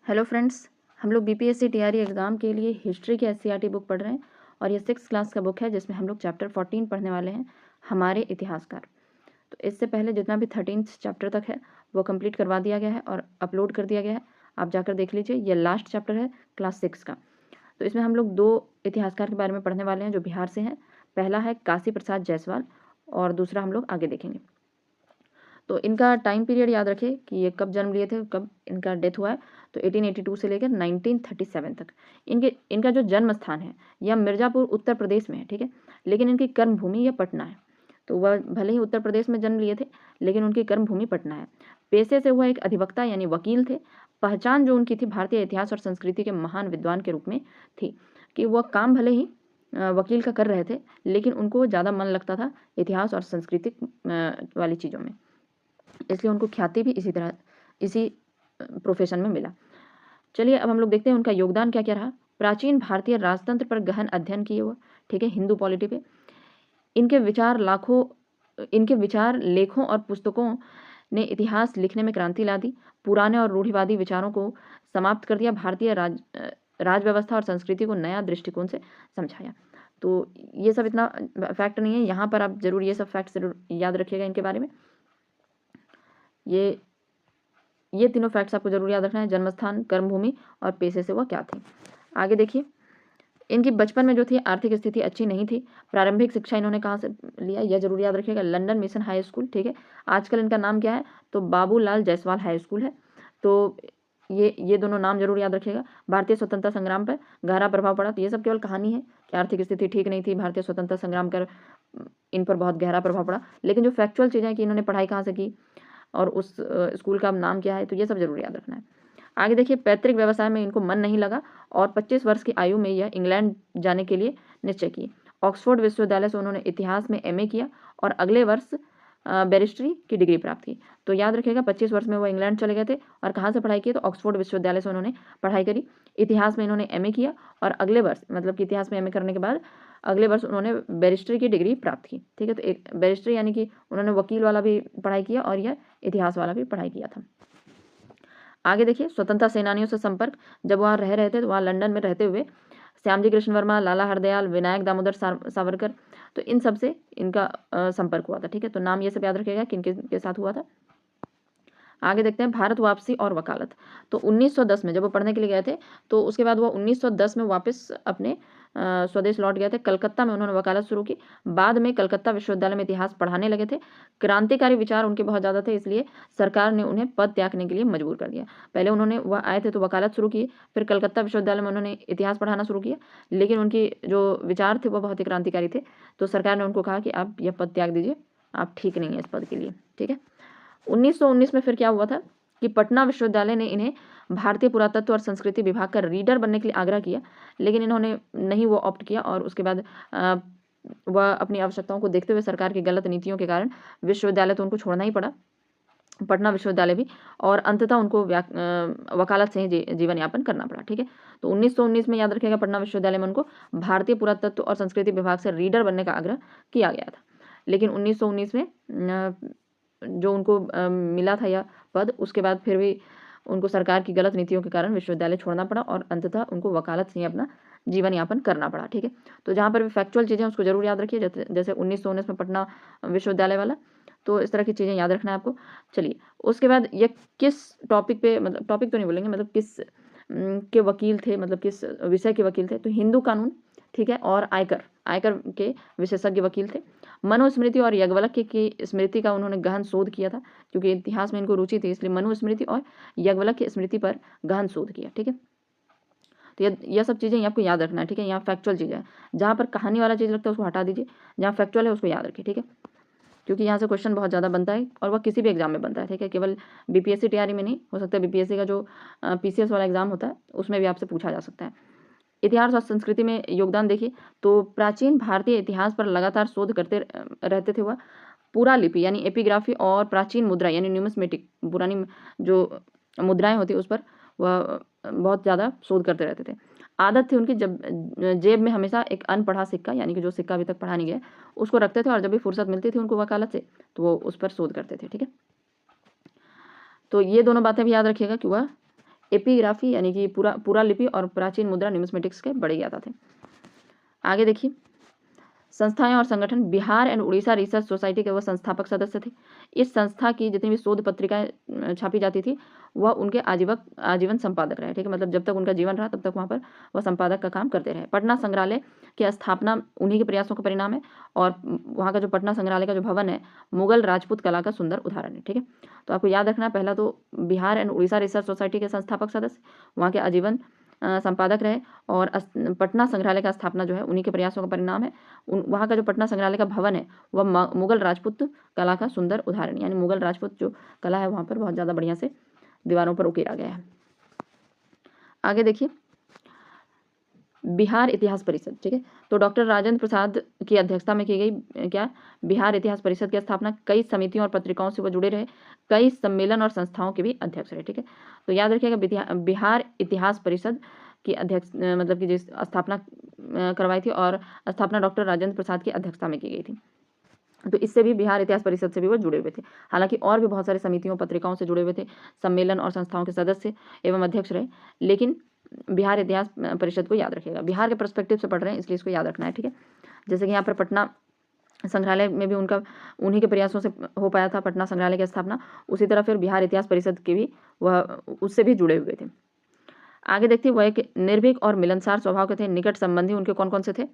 Hello friends, हम लोग BPSC TRE exam के लिए हिस्ट्री की एससीईआरटी बुक पढ़ रहे हैं और ये 6th क्लास का बुक है जिसमें हम लोग चैप्टर 14 पढ़ने वाले हैं, हमारे इतिहासकार। तो इससे पहले जितना भी 13th चैप्टर तक है वो कंप्लीट करवा दिया गया है और अपलोड कर दिया गया है। आप जाकर देख लीजिए, ये लास्ट चैप्टर है क्लास 6 का। तो इसमें हम लोग 2 इतिहासकार के बारे में पढ़ने वाले हैं जो बिहार से हैं। पहला है काशी प्रसाद जायसवाल और दूसरा हम लोग आगे देखेंगे। तो इनका टाइम पीरियड याद रखिए कि ये कब जन्म लिए थे, कब इनका डेथ हुआ है। तो 1882 से लेकर 1937 तक इनका जो जन्म स्थान है यह मिर्ज़ापुर उत्तर प्रदेश में है, ठीक है। लेकिन इनकी कर्मभूमि यह पटना है। तो वह भले ही उत्तर प्रदेश में जन्म लिए थे लेकिन उनकी कर्मभूमि पटना है। पेशे से वह एक अधिवक्ता यानी वकील थे। पहचान जो उनकी थी भारतीय इतिहास और संस्कृति के महान विद्वान के रूप में थी कि वह काम भले ही वकील का कर रहे थे लेकिन उनको ज़्यादा मन लगता था इतिहास और सांस्कृतिक वाली चीज़ों में, इसलिए उनको ख्याति भी इसी प्रोफेशन में मिला। चलिए अब हम लोग देखते हैं उनका योगदान क्या क्या रहा। प्राचीन भारतीय राजतंत्र पर गहन अध्ययन किए हुए, ठीक है, हिंदू पॉलिटी पे। इनके विचार लेखों और पुस्तकों ने इतिहास लिखने में क्रांति ला दी। पुराने और रूढ़िवादी विचारों को समाप्त कर दिया। भारतीय राज व्यवस्था और संस्कृति को नया दृष्टिकोण से समझाया। तो ये सब इतना फैक्ट नहीं है, यहाँ पर आप जरूर ये सब फैक्ट जरूर याद रखिएगा इनके बारे में। ये तीनों फैक्ट्स आपको जरूर याद रखना है, जन्मस्थान, कर्मभूमि और पेशे से वह क्या थी। आगे देखिए, इनकी बचपन में जो थी आर्थिक स्थिति अच्छी नहीं थी। प्रारंभिक शिक्षा इन्होंने कहाँ से लिया यह जरूर याद रखिएगा, लंदन मिशन हाई स्कूल, ठीक है। आजकल इनका नाम क्या है, तो बाबूलाल जायसवाल हाई स्कूल है। तो ये दोनों नाम जरूर याद रखिएगा। भारतीय स्वतंत्रता संग्राम पर गहरा प्रभाव पड़ा। तो ये सब केवल कहानी है कि आर्थिक स्थिति ठीक नहीं थी, भारतीय स्वतंत्रता संग्राम कर इन पर बहुत गहरा प्रभाव पड़ा। लेकिन जो फैक्चुअल चीज़ें हैं कि इन्होंने पढ़ाई कहाँ से की और उस स्कूल का नाम क्या है, तो ये सब जरूर याद रखना है। आगे देखिए, पैतृक व्यवसाय में इनको मन नहीं लगा और 25 वर्ष की आयु में यह इंग्लैंड जाने के लिए निश्चय किए। ऑक्सफोर्ड विश्वविद्यालय से उन्होंने इतिहास में एमए किया और अगले वर्ष बैरिस्ट्री की डिग्री प्राप्त की। तो याद रखिएगा 25 वर्ष में वो इंग्लैंड चले गए थे और कहाँ से पढ़ाई की, तो ऑक्सफोर्ड विश्वविद्यालय से उन्होंने पढ़ाई करी। इतिहास में इन्होंने एमए किया और अगले वर्ष, मतलब कि इतिहास में एमए करने के बाद अगले वर्ष उन्होंने बैरिस्ट्री की डिग्री प्राप्त की, ठीक है। तो एक बैरिस्ट्री यानी कि उन्होंने वकील वाला भी पढ़ाई किया और यह इतिहास वाला भी पढ़ाई किया था। आगे देखिए, स्वतंत्रता सेनानियों से संपर्क। जब वहाँ रह रहे थे तो वहाँ लंदन में रहते हुए श्यामजी कृष्ण वर्मा, लाला हरदयाल, विनायक दामोदर सावरकर, तो इन सब से इनका संपर्क हुआ था, ठीक है। तो नाम ये सब याद रखिएगा किनके साथ हुआ था। आगे देखते हैं भारत वापसी और वकालत। तो 1910 में जब वो पढ़ने के लिए गए थे तो उसके बाद वो 1910 में वापस अपने स्वदेश लौट गए थे। कलकत्ता में उन्होंने वकालत शुरू की। बाद में कलकत्ता विश्वविद्यालय में इतिहास पढ़ाने लगे थे। क्रांतिकारी विचार उनके बहुत ज़्यादा थे, इसलिए सरकार ने उन्हें पद त्यागने के लिए मजबूर कर दिया। पहले उन्होंने वह आए थे तो वकालत शुरू की, फिर कलकत्ता विश्वविद्यालय में उन्होंने इतिहास पढ़ाना शुरू किया, लेकिन उनकी जो विचार थे वो बहुत ही क्रांतिकारी थे। तो सरकार ने उनको कहा कि आप यह पद त्याग दीजिए, आप ठीक नहीं है इस पद के लिए, ठीक है। 1919 में फिर क्या हुआ था कि पटना विश्वविद्यालय ने इन्हें भारतीय पुरातत्व और संस्कृति विभाग का रीडर बनने के लिए आग्रह किया, लेकिन इन्होंने नहीं वो ऑप्ट किया और उसके बाद वह अपनी आवश्यकताओं को देखते हुए सरकार की गलत नीतियों के कारण विश्वविद्यालय तो उनको छोड़ना ही पड़ा, पटना विश्वविद्यालय भी, और अंततः उनको वकालत से ही जीवन यापन करना पड़ा, ठीक है। तो 1919 में याद रखिएगा पटना विश्वविद्यालय में उनको भारतीय पुरातत्व और संस्कृति विभाग से रीडर बनने का आग्रह किया गया था, लेकिन 1919 में जो उनको मिला था यह पद, उसके बाद फिर भी उनको सरकार की गलत नीतियों के कारण विश्वविद्यालय छोड़ना पड़ा और अंततः उनको वकालत से ही अपना जीवन यापन करना पड़ा, ठीक है। तो जहाँ पर भी फैक्चुअल चीज़ें उसको जरूर याद रखिए, जैसे 1919 में पटना विश्वविद्यालय वाला, तो इस तरह की चीज़ें याद रखना है आपको। चलिए, उसके बाद ये किस टॉपिक पे, मतलब टॉपिक तो नहीं बोलेंगे, मतलब किस के वकील थे, मतलब किस विषय के वकील थे, तो हिंदू कानून, ठीक है, और आयकर के विशेषज्ञ वकील थे। मनुस्मृति और याज्ञवल्क्य की स्मृति का उन्होंने गहन शोध किया था, क्योंकि इतिहास में इनको रुचि थी, इसलिए मनुस्मृति और याज्ञवल्क्य स्मृति पर गहन शोध किया, ठीक है। तो यह सब चीज़ें आपको याद रखना है, ठीक है। यहाँ फैक्चुअल चीज़ें हैं, जहाँ पर कहानी वाला चीज़ लगता है उसको हटा दीजिए, जहाँ फैक्चुअल है उसको याद रखिए, ठीक है, क्योंकि यहाँ से क्वेश्चन बहुत ज़्यादा बनता है और वह किसी भी एग्जाम में बनता है, ठीक है। केवल बीपीएससी टीआरई में नहीं, हो सकता है बीपीएससी का जो पीसीएस वाला एग्जाम होता है उसमें भी आपसे पूछा जा सकता है। इतिहास और संस्कृति में योगदान देखिए, तो प्राचीन भारतीय इतिहास पर लगातार शोध करते रहते थे वह। पूरा लिपि यानी एपिग्राफी और प्राचीन मुद्रा यानी न्यूमिस्मेटिक, पुरानी जो मुद्राएं होती उस पर वह बहुत ज़्यादा शोध करते रहते थे। आदत थी उनकी, जब जेब में हमेशा एक अनपढ़ा सिक्का, यानी कि जो सिक्का अभी तक पढ़ा नहीं गया, उसको रखते थे और जब भी फुर्सत मिलती थी उनको वकालत से, तो वो उस पर शोध करते थे, ठीक है। तो ये दोनों बातें भी याद रखिएगा कि वह एपिग्राफी यानी कि पूरा लिपि और प्राचीन मुद्रा न्यूमिस्मेटिक्स के बड़े ज्ञाता थे। आगे देखिए, संस्थाएं और संगठन। Bihar and Orissa research society के वह संस्थापक सदस्य थे। इस संस्था की जितनी भी शोध पत्रिकाएं छापी जाती थी वह उनके आजीवन संपादक रहे, ठीक है, मतलब जब तक उनका जीवन रहा तब तक वहाँ पर वह संपादक का काम करते रहे। पटना संग्रहालय की स्थापना उन्हीं के प्रयासों का परिणाम है और वहाँ का जो पटना संग्रहालय का जो भवन है मुगल राजपूत कला का सुंदर उदाहरण है, ठीक है। तो आपको याद रखना, पहला तो Bihar and Orissa research society के संस्थापक सदस्य, वहाँ के आजीवन संपादक रहे और पटना संग्रहालय का स्थापना जो है उन्हीं के प्रयासों का परिणाम है। वहाँ का जो पटना संग्रहालय का भवन है वह मुगल राजपूत कला का सुंदर उदाहरण, यानी मुगल राजपूत जो कला है वहाँ पर बहुत ज़्यादा बढ़िया से दीवारों पर उकेरा गया है। आगे देखिए, बिहार इतिहास परिषद, ठीक है। तो डॉक्टर राजेंद्र प्रसाद की अध्यक्षता में की गई क्या बिहार इतिहास परिषद की स्थापना। कई समितियों और पत्रिकाओं से वो जुड़े रहे, कई सम्मेलन और संस्थाओं के भी अध्यक्ष रहे, ठीक है। तो याद रखिएगा बिहार इतिहास परिषद की अध्यक्ष मतलब कि जिस स्थापना करवाई थी और स्थापना डॉक्टर राजेंद्र प्रसाद की अध्यक्षता में की गई थी। तो इससे भी बिहार इतिहास परिषद से भी वो जुड़े हुए थे। हालांकि और भी बहुत सारे समितियों पत्रिकाओं से जुड़े हुए थे, सम्मेलन और संस्थाओं के सदस्य एवं अध्यक्ष रहे, लेकिन बिहार इतिहास परिषद को याद रखिएगा। बिहार के पर्सपेक्टिव से पढ़ रहे हैं इसलिए इसको याद रखना है, ठीक है। जैसे कि यहाँ पर पटना संग्रहालय में भी उन्हीं के प्रयासों से हो पाया था पटना संग्रहालय की स्थापना, उसी तरह फिर बिहार इतिहास परिषद के भी वह उससे भी जुड़े हुए थे। आगे देखते वह एक निर्भीक और मिलनसार स्वभाव के थे। निकट संबंधी उनके कौन कौन से थे,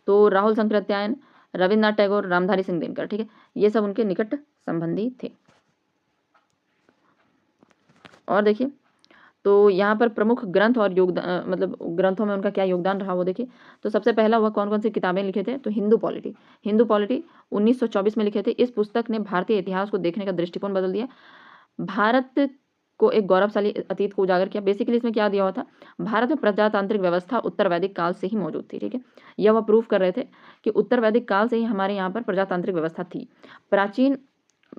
तो राहुल शंकराचार्य, रविन्द्रनाथ टैगोर, रामधारी सिंह दिनकर, ठीक है, ये सब उनके निकट संबंधी थे। और देखिए, तो यहाँ पर प्रमुख ग्रंथ और योगदान मतलब ग्रंथों में उनका क्या योगदान रहा वो देखिए। तो सबसे पहला वह कौन कौन सी किताबें लिखे थे, तो हिंदू पॉलिटी 1924 में लिखे थे। इस पुस्तक ने भारतीय इतिहास को देखने का दृष्टिकोण बदल दिया, भारत को एक गौरवशाली अतीत को उजागर किया। बेसिकली इसमें क्या दिया हुआ था, भारत में प्रजातांत्रिक व्यवस्था उत्तर वैदिक काल से ही मौजूद थी, ठीक है। यह वह प्रूफ कर रहे थे कि उत्तर वैदिक काल से ही हमारे यहाँ पर प्रजातांत्रिक व्यवस्था थी। प्राचीन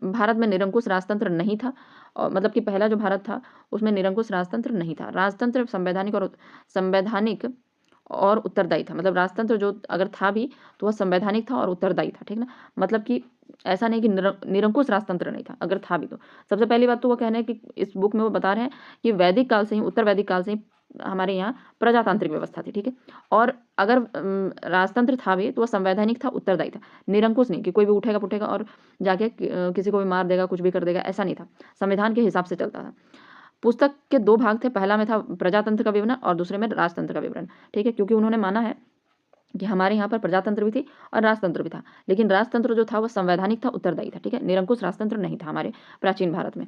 भारत में निरंकुश राजतंत्र नहीं था, और मतलब कि पहला जो भारत था उसमें निरंकुश राजतंत्र नहीं था। राजतंत्र संवैधानिक और उत्तरदायी था, मतलब राजतंत्र जो अगर था भी तो वह संवैधानिक था और उत्तरदायी था, ठीक ना। मतलब कि ऐसा नहीं कि निरंकुश राजतंत्र नहीं था, अगर था भी तो। सबसे पहली बात तो वो कहना है कि इस बुक में वो बता रहे हैं कि वैदिक काल से ही, उत्तर वैदिक काल से ही हमारे यहाँ प्रजातांत्रिक व्यवस्था थी, ठीक है। और अगर राजतंत्र था भी तो वह संवैधानिक था, उत्तरदायी था, निरंकुश नहीं कि कोई भी उठेगा पुठेगा और जाके किसी को भी मार देगा, कुछ भी कर देगा, ऐसा नहीं था। संविधान के हिसाब से चलता था। पुस्तक के 2 भाग थे, पहला में था प्रजातंत्र का विवरण और दूसरे में राजतंत्र का विवरण, ठीक है, क्योंकि उन्होंने माना है कि हमारे यहाँ पर प्रजातंत्र भी थी और राजतंत्र भी था, लेकिन राजतंत्र जो था वह संवैधानिक था, उत्तरदायी था, ठीक है। निरंकुश राजतंत्र नहीं था हमारे प्राचीन भारत में,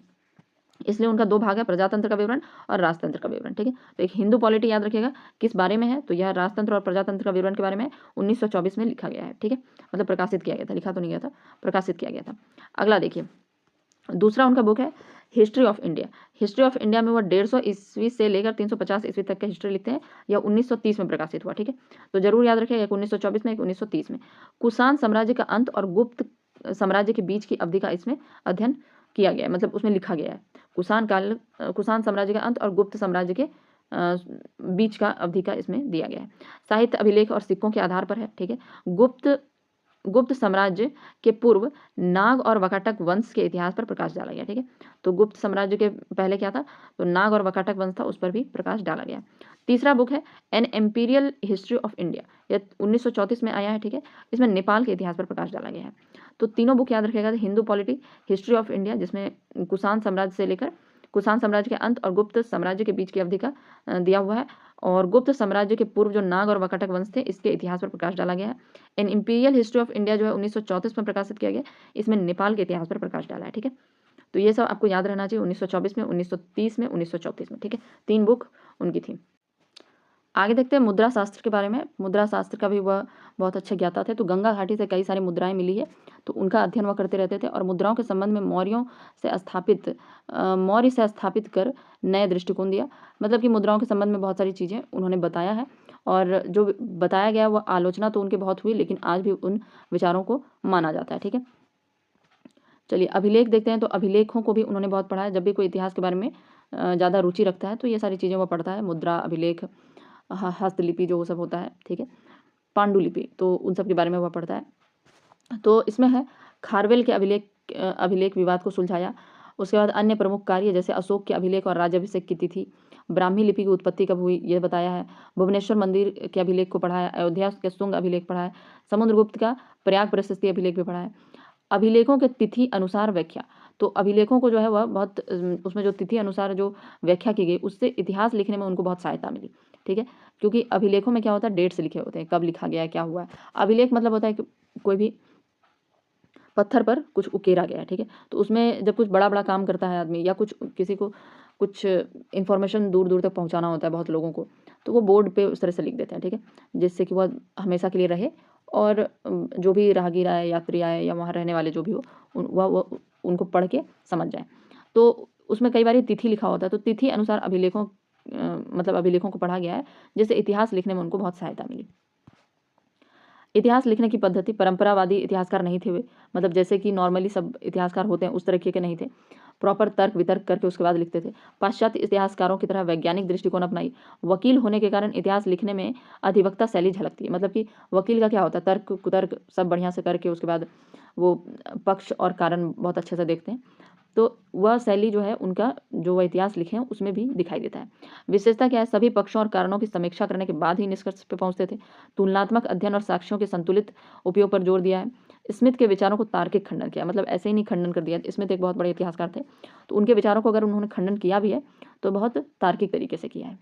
इसलिए उनका 2 भाग है, प्रजातंत्र का विवरण और राजतंत्र का विवरण, ठीक है। तो एक हिंदू पॉलिटी याद रखिएगा किस बारे में है, तो यह राजतंत्र और प्रजातंत्र का विवरण के बारे में 1924 में लिखा गया है, ठीक है, मतलब प्रकाशित किया गया था, लिखा तो नहीं गया था, प्रकाशित किया गया था। अगला देखिए, दूसरा उनका बुक है history of India. History of India में वह 150 ईस्वी से लेकर 350 ईस्वी तक का हिस्ट्री लिखते हैं। यह 1930 में प्रकाशित हुआ, ठीक है। तो जरूर याद रखिएगा, एक 1924 में, एक 1930 में। कुषाण साम्राज्य का अंत और गुप्त साम्राज्य के बीच की अवधि का इसमें अध्ययन किया गया है, मतलब उसमें लिखा गया है। कुषाण साम्राज्य का अंत और गुप्त साम्राज्य के बीच का अवधि का इसमें दिया गया है। साहित्य अभिलेख और सिक्कों के आधार पर है, ठीक है। गुप्त साम्राज्य के पूर्व नाग और वकाटक वंश के इतिहास पर प्रकाश डाला गया, ठीक है। तो गुप्त साम्राज्य के पहले क्या था, तो नाग और वकाटक वंश था, उस पर भी प्रकाश डाला गया। तीसरा बुक है an imperial history of India, यह 1934 में आया है, ठीक है। इसमें नेपाल के इतिहास पर प्रकाश डाला गया है। तो तीनों बुक याद रखिएगा, Hindu polity, history of India जिसमें कुषाण साम्राज्य से लेकर कुषाण साम्राज्य के अंत और गुप्त साम्राज्य के बीच की अवधि का दिया हुआ है, और गुप्त साम्राज्य के पूर्व जो नाग और वकाटक वंश थे इसके इतिहास पर प्रकाश डाला गया है। An imperial history of India जो है 1934 में प्रकाशित किया गया, इसमें नेपाल के इतिहास पर प्रकाश डाला है, ठीक है। तो ये सब आपको याद रहना चाहिए, 1924 में, 1930 में, 1934 में, ठीक है। 3 बुक उनकी थी। आगे देखते हैं मुद्रा शास्त्र के बारे में। मुद्रा शास्त्र का भी वह बहुत अच्छे ज्ञाता थे। तो गंगा घाटी से कई सारी मुद्राएं मिली है, तो उनका अध्ययन वह करते रहते थे, और मुद्राओं के संबंध में मौर्य से स्थापित कर नए दृष्टिकोण दिया। मतलब कि मुद्राओं के संबंध में बहुत सारी चीज़ें उन्होंने बताया है, और जो बताया गया वह आलोचना तो उनकी बहुत हुई, लेकिन आज भी उन विचारों को माना जाता है, ठीक है। चलिए अभिलेख देखते हैं। तो अभिलेखों को भी उन्होंने बहुत पढ़ा है। जब भी कोई इतिहास के बारे में ज़्यादा रुचि रखता है तो ये सारी चीज़ें वह पढ़ता है, मुद्रा, अभिलेख, हस्तलिपि जो वो सब होता है, ठीक है, पांडुलिपि, तो उन सब के बारे में वह पढ़ता है। तो इसमें है खारवेल के अभिलेख विवाद को सुलझाया, उसके बाद अन्य प्रमुख कार्य जैसे अशोक के अभिलेख और राज्याभिषेक की तिथि, ब्राह्मी लिपि की उत्पत्ति कब हुई ये बताया है, भुवनेश्वर मंदिर के अभिलेख को पढ़ा है, अयोध्या के शुंग अभिलेख पढ़ा है, समुद्रगुप्त का प्रयाग प्रशस्ति अभिलेख भी पढ़ा है। अभिलेखों के तिथि अनुसार व्याख्या, तो अभिलेखों को जो है वह बहुत उसमें जो तिथि अनुसार जो व्याख्या की गई उससे इतिहास लिखने में उनको बहुत सहायता मिली। ठीक है, क्योंकि अभिलेखों में क्या होता है, डेट से लिखे होते हैं, कब लिखा गया है, क्या हुआ है। अभिलेख मतलब होता है कि कोई भी पत्थर पर कुछ उकेरा गया है। ठीक है, तो उसमें जब कुछ बड़ा बड़ा काम करता है आदमी या कुछ किसी को कुछ इन्फॉर्मेशन दूर दूर तक पहुंचाना होता है बहुत लोगों को, तो वो बोर्ड पे उस तरह से लिख देते हैं। ठीक है, जिससे कि वह हमेशा के लिए रहे और जो भी राहगीर आए, यात्री आए या वहाँ रहने वाले जो भी हो वह उनको पढ़ के समझ जाए। तो उसमें कई बार तिथि लिखा होता है, तो तिथि अनुसार अभिलेखों मतलब अभिलेखों को पढ़ा गया है, जिससे इतिहास लिखने में उनको बहुत सहायता मिली। इतिहास लिखने की पद्धति, परंपरावादी इतिहासकार नहीं थे वे, मतलब जैसे कि नॉर्मली सब इतिहासकार होते हैं उस तरीके के नहीं थे। प्रॉपर तर्क वितर्क करके उसके बाद लिखते थे। पाश्चात्य इतिहासकारों की तरह वैज्ञानिक दृष्टिकोण अपनाई। वकील होने के कारण इतिहास लिखने में अधिवक्ता शैली झलकती है, मतलब कि वकील का क्या होता है, तर्क कुतर्क सब बढ़िया से करके उसके बाद वो पक्ष और कारण बहुत अच्छे से देखते हैं। तो वह शैली जो है उनका, जो वह इतिहास लिखे हैं उसमें भी दिखाई देता है। विशेषता क्या है, सभी पक्षों और कारणों की समीक्षा करने के बाद ही निष्कर्ष पे पहुंचते थे। तुलनात्मक अध्ययन और साक्ष्यों के संतुलित उपयोग पर जोर दिया है। स्मिथ के विचारों को तार्किक खंडन किया, मतलब ऐसे ही नहीं खंडन कर दिया। स्मिथ एक बहुत बड़े इतिहासकार थे, तो उनके विचारों को अगर उन्होंने खंडन किया भी है तो बहुत तार्किक तरीके से किया है।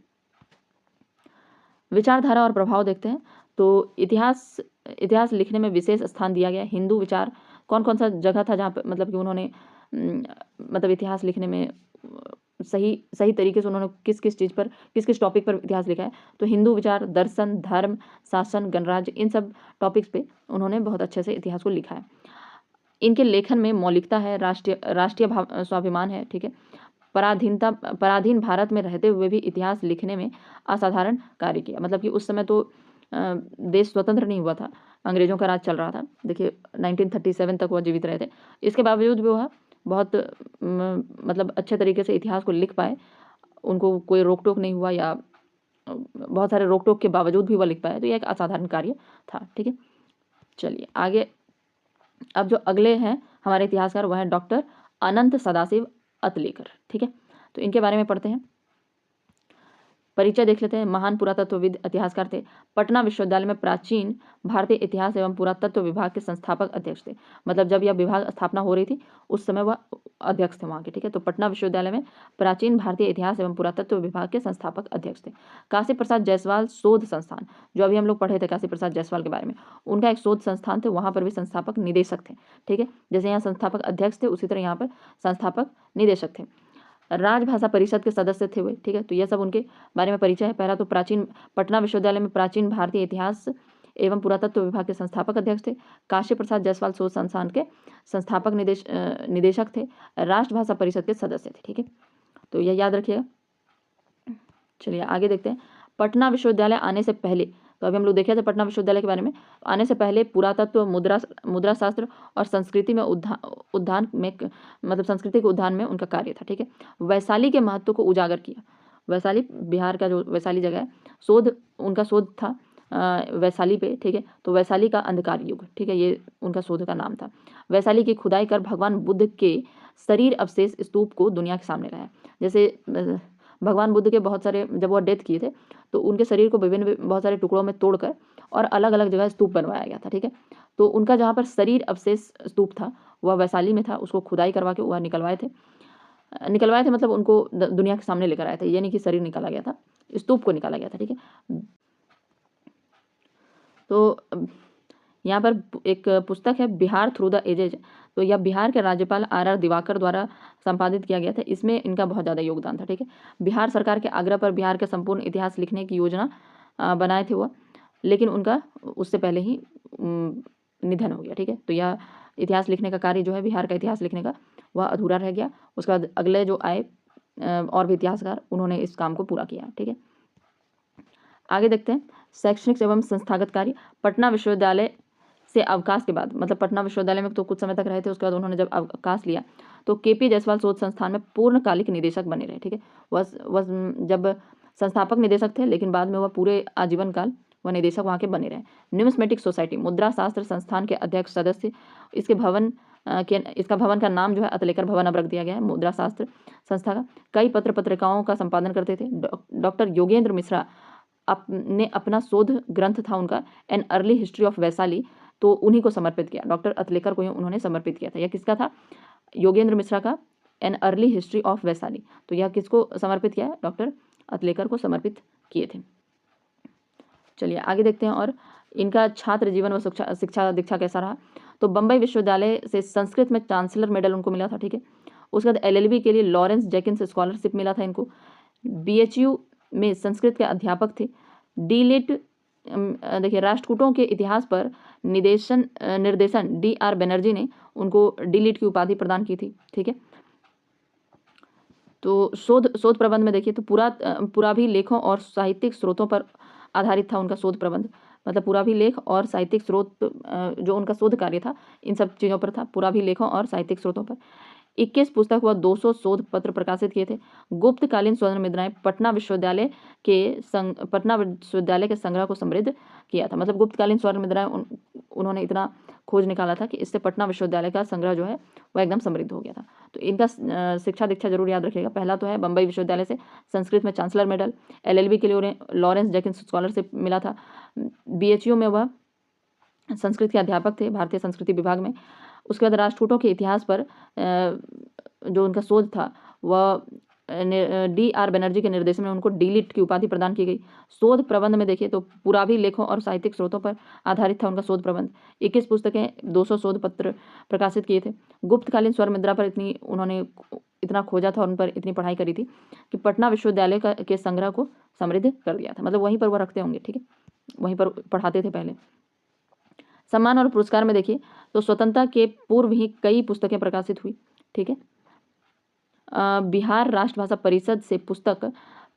विचारधारा और प्रभाव देखते हैं, तो इतिहास लिखने में विशेष स्थान दिया गया। हिंदू विचार, कौन कौन सा जगह था जहाँ पे मतलब कि उन्होंने मतलब इतिहास लिखने में सही तरीके से उन्होंने किस किस चीज़ पर, किस किस टॉपिक पर इतिहास लिखा है। तो हिंदू विचार, दर्शन, धर्म, शासन, गणराज्य, इन सब टॉपिक्स पे उन्होंने बहुत अच्छे से इतिहास को लिखा है। इनके लेखन में मौलिकता है, राष्ट्रीय स्वाभिमान है। ठीक है, पराधीन भारत में रहते हुए भी इतिहास लिखने में असाधारण कार्य किया। मतलब कि उस समय तो देश स्वतंत्र नहीं हुआ था, अंग्रेजों का राज चल रहा था। देखिए 1937 तक वह जीवित रहे थे, इसके बावजूद भी वह बहुत मतलब अच्छे तरीके से इतिहास को लिख पाए। उनको कोई रोक टोक नहीं हुआ, या बहुत सारे रोक टोक के बावजूद भी वह लिख पाए, तो यह एक असाधारण कार्य था। ठीक है, चलिए आगे। अब जो अगले हैं हमारे इतिहासकार वह हैं डॉक्टर अनंत सदाशिव अतलेकर। ठीक है, तो इनके बारे में पढ़ते हैं। परिचय देख लेते हैं। महान पुरातत्वविद इतिहासकार थे। पटना विश्वविद्यालय में प्राचीन भारतीय इतिहास एवं पुरातत्व विभाग के संस्थापक अध्यक्ष थे, मतलब जब यह विभाग स्थापना हो रही थी उस समय वह अध्यक्ष थे वहाँ के। ठीक है, तो पटना विश्वविद्यालय में प्राचीन भारतीय इतिहास एवं पुरातत्व विभाग के संस्थापक अध्यक्ष थे। काशी प्रसाद जायसवाल शोध संस्थान, जो अभी हम लोग पढ़े थे काशी प्रसाद जायसवाल के बारे में, उनका एक शोध संस्थान थे, वहाँ पर भी संस्थापक निदेशक थे। ठीक है, जैसे यहाँ संस्थापक अध्यक्ष थे उसी तरह यहाँ पर संस्थापक निदेशक थे। राजभाषा परिषद के सदस्य थे वे। ठीक है, तो यह सब उनके बारे में परिचय है। पहला तो पटना विश्वविद्यालय में प्राचीन भारतीय इतिहास एवं पुरातत्व विभाग के संस्थापक अध्यक्ष थे। काशी प्रसाद जायसवाल शोध संस्थान के संस्थापक निदेशक थे। राष्ट्रभाषा परिषद के सदस्य थे। ठीक है, तो यह याद रखिएगा। चलिए आगे देखते हैं। पटना विश्वविद्यालय आने से पहले, तो अभी हम लोग देखे थे पटना विश्वविद्यालय के बारे में, आने से पहले पुरातत्व, मुद्रा शास्त्र और संस्कृति में उद्यान में मतलब संस्कृति के उद्यान में उनका कार्य था। ठीक है, वैशाली के महत्व को उजागर किया। वैशाली बिहार का जो वैशाली जगह है, उनका शोध था वैशाली पे। ठीक है, तो वैशाली का अंधकार युग, ठीक है, ये उनका शोध का नाम था। वैशाली की खुदाई कर भगवान बुद्ध के शरीर अवशेष स्तूप को दुनिया के सामने लाया। जैसे भगवान बुद्ध के बहुत सारे, जब वो डेथ किए थे तो उनके शरीर को विभिन्न बहुत सारे टुकड़ों में तोड़कर और अलग अलग जगह स्तूप बनवाया गया था। ठीक है, तो उनका जहाँ पर शरीर अवशेष स्तूप था वह वैशाली में था। उसको खुदाई करवा के वह निकलवाए थे मतलब उनको दुनिया के सामने लेकर आए थे। ये नहीं कि शरीर निकाला गया था, स्तूप को निकाला गया था। ठीक है, तो यहाँ पर एक पुस्तक है बिहार थ्रू द एजेज, तो यह बिहार के राज्यपाल RR दिवाकर द्वारा संपादित किया गया था। इसमें इनका बहुत ज़्यादा योगदान था। ठीक है, बिहार सरकार के आग्रह पर बिहार का संपूर्ण इतिहास लिखने की योजना बनाए थे वह, लेकिन उनका उससे पहले ही निधन हो गया। ठीक है, तो यह इतिहास लिखने का कार्य जो है, बिहार का इतिहास लिखने का, वह अधूरा रह गया। उसके बाद अगले जो आए और भी इतिहासकार, उन्होंने इस काम को पूरा किया। ठीक है, आगे देखते हैं। शैक्षणिक एवं संस्थागत कार्य। पटना विश्वविद्यालय से अवकाश के बाद, मतलब पटना विश्वविद्यालय में तो कुछ समय तक रहे थे, उसके बाद उन्होंने जब अवकाश लिया तो KP जायसवाल शोध संस्थान में पूर्णकालिक निदेशक बने रहे। ठीक है, वह जब संस्थापक निदेशक थे, लेकिन बाद में वह पूरे आजीवन काल वह निदेशक वहाँ के बने रहे। न्यूमिस्मेटिक सोसाइटी, मुद्रा शास्त्र संस्थान के अध्यक्ष सदस्य। इसके भवन इसका भवन का नाम जो है अतलेकर भवन अब रख दिया गया है, मुद्रा शास्त्र संस्था का। कई पत्र पत्रिकाओं का संपादन करते थे। डॉक्टर योगेंद्र मिश्रा ने अपना शोध ग्रंथ था उनका an early history of Vaishali, तो उन्हीं को समर्पित किया, डॉक्टर अतलेकर को उन्होंने समर्पित किया था। यह किसका था? योगेंद्र मिश्रा का an early history of Vaishali, तो यह किसको समर्पित किया है? डॉक्टर अतलेकर को समर्पित किए थे। चलिए आगे देखते हैं। और इनका छात्र जीवन व शिक्षा दीक्षा कैसा रहा? तो बम्बई विश्वविद्यालय से संस्कृत में चांसलर मेडल उनको मिला था, ठीक है। उसके बाद LLB के लिए लॉरेंस जैकिन्स स्कॉलरशिप मिला था इनको। BHU में संस्कृत के अध्यापक थे। डीलिट देखिए राष्ट्रकूटों के इतिहास पर निर्देशन DR बनर्जी ने उनको डीलिट की उपाधि प्रदान की थी, ठीक है। तो शोध प्रबंध में देखिए तो पूरा भी लेखों और साहित्यिक स्रोतों पर आधारित था उनका शोध प्रबंध, मतलब पूरा भी लेख और साहित्यिक स्रोत जो उनका शोध कार्य था इन सब चीज़ों पर था, पूरा भी लेखों और साहित्यिक स्रोतों पर। 21 पुस्तक व 200 शोध पत्र प्रकाशित किए थे। गुप्तकालीन स्वर्ण मुद्राएं पटना विश्वविद्यालय के संग्रह को समृद्ध किया था, मतलब गुप्तकालीन स्वर्ण मुद्राएं उन्होंने इतना खोज निकाला था कि इससे पटना विश्वविद्यालय का संग्रह जो है वह एकदम समृद्ध हो गया था। तो इनका शिक्षा दीक्षा जरूर याद रखिएगा। पहला तो है बम्बई विश्वविद्यालय से संस्कृत में चांसलर मेडल, LLB के लिए उन्हें लॉरेंस जैकिन्स स्कॉलरशिप मिला था। BHU में वह संस्कृत के अध्यापक थे भारतीय संस्कृति विभाग में। उसके बाद राष्ट्रकूटों के इतिहास पर जो उनका शोध था वह DR बनर्जी के निर्देशन में उनको डीलिट की उपाधि प्रदान की गई। शोध प्रबंध में देखिए तो पूरा भी लेखों और साहित्यिक स्रोतों पर आधारित था उनका शोध प्रबंध। 21 पुस्तकें, 200 शोध पत्र प्रकाशित किए थे। गुप्तकालीन स्वर्ण मुद्रा पर उन्होंने इतना खोजा था और उन पर इतनी पढ़ाई करी थी कि पटना विश्वविद्यालय के संग्रह को समृद्ध कर दिया था, मतलब वहीं पर वह रखते होंगे, ठीक है, वहीं पर पढ़ाते थे पहले। सम्मान और पुरस्कार में देखिए तो स्वतंत्रता के पूर्व ही कई पुस्तकें प्रकाशित हुई, ठीक है। बिहार राष्ट्रभाषा परिषद से पुस्तक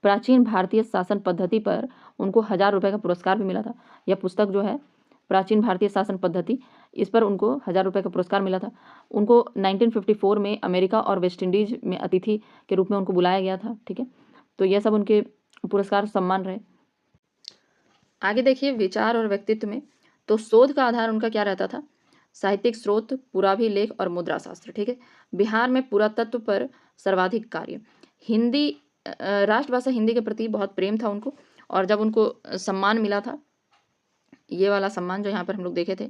प्राचीन भारतीय शासन पद्धति पर उनको 1000 रुपये का पुरस्कार भी मिला था। यह पुस्तक जो है प्राचीन भारतीय शासन पद्धति, इस पर उनको 1000 रुपये का पुरस्कार मिला था। उनको 1954 में अमेरिका और वेस्ट इंडीज में अतिथि के रूप में उनको बुलाया गया था, ठीक है। तो यह सब उनके पुरस्कार सम्मान रहे। आगे देखिए विचार और व्यक्तित्व में, तो शोध का आधार उनका क्या रहता था? साहित्यिक स्रोत, पुराभी लेख और मुद्रा शास्त्र, ठीक है। बिहार में पुरातत्व पर सर्वाधिक कार्य। हिंदी राष्ट्रभाषा हिंदी के प्रति बहुत प्रेम था उनको, और जब उनको सम्मान मिला था, ये वाला सम्मान जो यहाँ पर हम लोग देखे थे,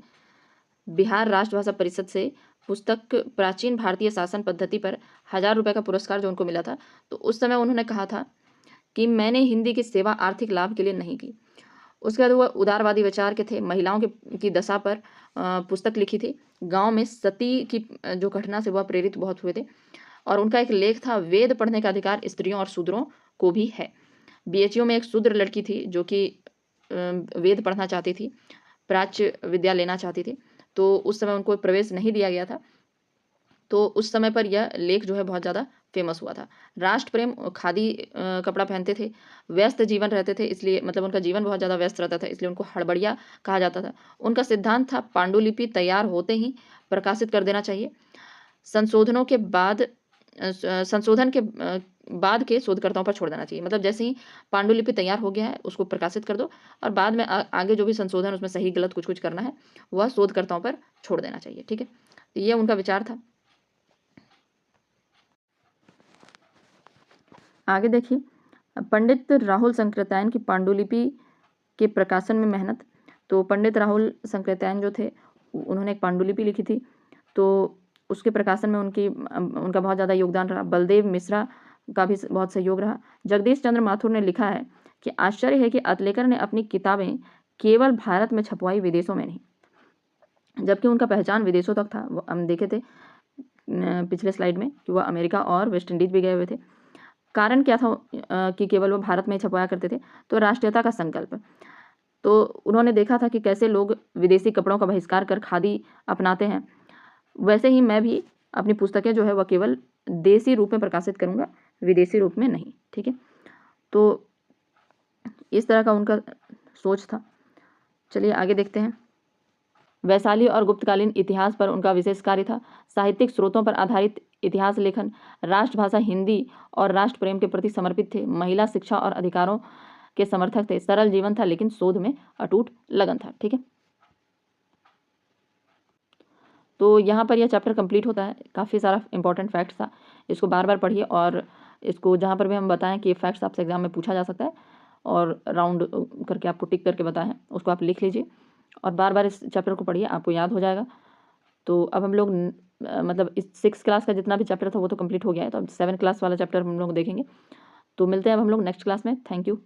बिहार राष्ट्रभाषा परिषद से पुस्तक प्राचीन भारतीय शासन पद्धति पर 1000 रुपये का पुरस्कार जो उनको मिला था, तो उस समय उन्होंने कहा था कि मैंने हिंदी की सेवा आर्थिक लाभ के लिए नहीं की। उसके बाद वह उदारवादी विचार के थे। महिलाओं की दशा पर पुस्तक लिखी थी। गांव में सती की जो घटना से वह प्रेरित बहुत हुए थे, और उनका एक लेख था वेद पढ़ने का अधिकार स्त्रियों और शूद्रों को भी है। BHU में एक शूद्र लड़की थी जो कि वेद पढ़ना चाहती थी, प्राच्य विद्या लेना चाहती थी, तो उस समय उनको प्रवेश नहीं दिया गया था। तो उस समय पर यह लेख जो है बहुत ज़्यादा फेमस हुआ था। राष्ट्र प्रेम, खादी कपड़ा पहनते थे, व्यस्त जीवन रहते थे, इसलिए मतलब उनका जीवन बहुत ज़्यादा व्यस्त रहता था, इसलिए उनको हड़बड़िया कहा जाता था। उनका सिद्धांत था पांडुलिपि तैयार होते ही प्रकाशित कर देना चाहिए। संशोधन के बाद के शोधकर्ताओं पर छोड़ देना चाहिए, मतलब जैसे ही पांडुलिपि तैयार हो गया है उसको प्रकाशित कर दो, और बाद में आगे जो भी संशोधन उसमें सही गलत कुछ करना है वह शोधकर्ताओं पर छोड़ देना चाहिए, ठीक है। तो ये उनका विचार था। आगे देखिए पंडित राहुल संकृत्यायन की पांडुलिपि के प्रकाशन में मेहनत। तो पंडित राहुल संकृत्यायन जो थे उन्होंने एक पांडुलिपि लिखी थी, तो उसके प्रकाशन में उनका बहुत ज़्यादा योगदान रहा। बलदेव मिश्रा का भी बहुत सहयोग रहा। जगदीश चंद्र माथुर ने लिखा है कि आश्चर्य है कि अतलेकर ने अपनी किताबें केवल भारत में छपवाई, विदेशों में नहीं, जबकि उनका पहचान विदेशों तक था। हम देखे थे पिछले स्लाइड में कि वह अमेरिका और वेस्ट इंडीज भी गए हुए थे। कारण क्या था कि केवल वो भारत में छपवाया करते थे? तो राष्ट्रीयता का संकल्प। तो उन्होंने देखा था कि कैसे लोग विदेशी कपड़ों का बहिष्कार कर खादी अपनाते हैं, वैसे ही मैं भी अपनी पुस्तकें जो है वह केवल देसी रूप में प्रकाशित करूंगा, विदेशी रूप में नहीं, ठीक है। तो इस तरह का उनका सोच था। चलिए आगे देखते हैं। वैशाली और गुप्तकालीन इतिहास पर उनका विशेष कार्य था। साहित्यिक स्रोतों पर आधारित इतिहास लेखन, राष्ट्रभाषा हिंदी और राष्ट्र प्रेम के प्रति समर्पित थे। महिला शिक्षा और अधिकारों के समर्थक थे। सरल जीवन था लेकिन शोध में अटूट लगन था, ठीक है। तो यहाँ पर यह चैप्टर कंप्लीट होता है। काफ़ी सारा इंपॉर्टेंट फैक्ट्स था, इसको बार बार पढ़िए और इसको जहाँ पर भी हम बताएं कि फैक्ट्स आपसे एग्जाम में पूछा जा सकता है और राउंड करके आपको टिक करके बताएं, उसको आप लिख लीजिए और बार बार इस चैप्टर को पढ़िए, आपको याद हो जाएगा। तो अब हम लोग मतलब इस 6 क्लास का जितना भी चैप्टर था वो तो कंप्लीट हो गया है, तो अब 7 क्लास वाला चैप्टर हम लोग देखेंगे। तो मिलते हैं अब हम लोग नेक्स्ट क्लास में। Thank you.